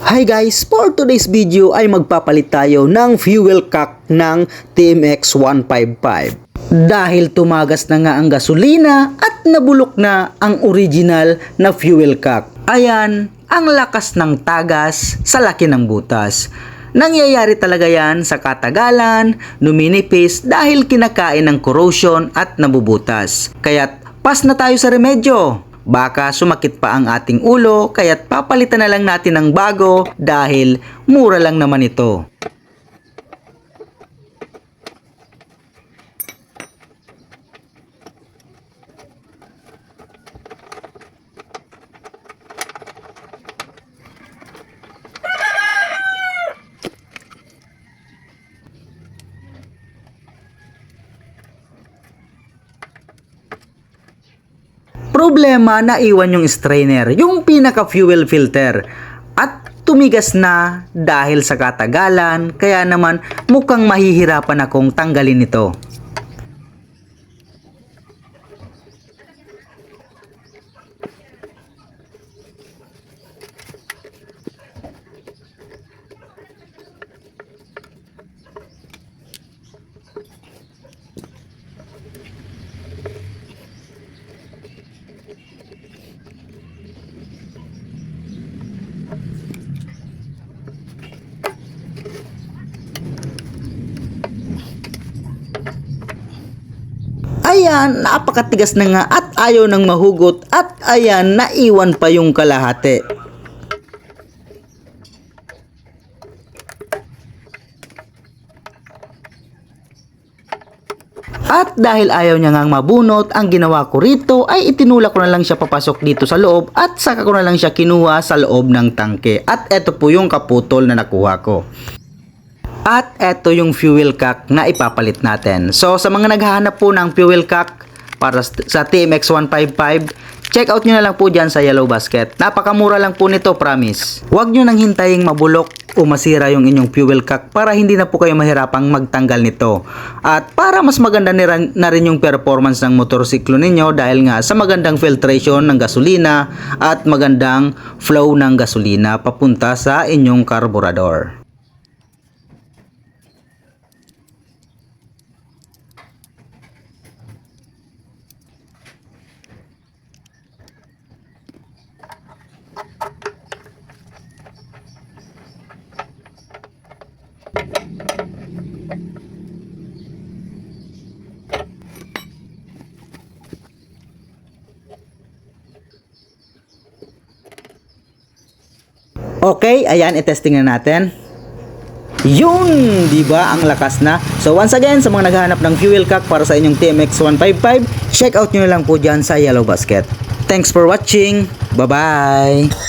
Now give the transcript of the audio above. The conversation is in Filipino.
Hi guys, for today's video ay magpapalit tayo ng fuel cock ng TMX 155. Dahil tumagas na nga ang gasolina at nabulok na ang original na fuel cock. Ayan, ang lakas ng tagas sa laki ng butas. Nangyayari talaga yan sa katagalan, numinipis dahil kinakain ng corrosion at nabubutas. Kaya't pas na tayo sa remedyo. Baka sumakit pa ang ating ulo, kaya't papalitan na lang natin ng bago dahil mura lang naman ito. Problema, naiwan yung strainer, yung pinaka fuel filter, at tumigas na dahil sa katagalan, kaya naman mukhang mahihirapan akong tanggalin ito. Ayan, napakatigas na nga at ayaw nang mahugot at ayan, naiwan pa yung kalahati. At dahil ayaw niya ngang mabunot, ang ginawa ko rito ay itinulak ko na lang siya papasok dito sa loob at saka ko na lang siya kinuha sa loob ng tangke. At eto po yung kaputol na nakuha ko. At eto yung fuel cock na ipapalit natin. So sa mga naghahanap po ng fuel cock para sa TMX 155, check out nyo na lang po dyan sa Yellow Basket. Napakamura lang po nito, promise. Huwag nyo nang hintaying mabulok o masira yung inyong fuel cock para hindi na po kayo mahirapang magtanggal nito. At para mas maganda na rin yung performance ng motorsiklo ninyo dahil nga sa magandang filtration ng gasolina at magandang flow ng gasolina papunta sa inyong karburador. Okay, ayan, i-testing na natin. Yun, di ba? Ang lakas na. So once again, sa mga naghahanap ng fuel cock para sa inyong TMX 155, check out nyo na lang po dyan sa Yellow Basket. Thanks for watching. Bye-bye.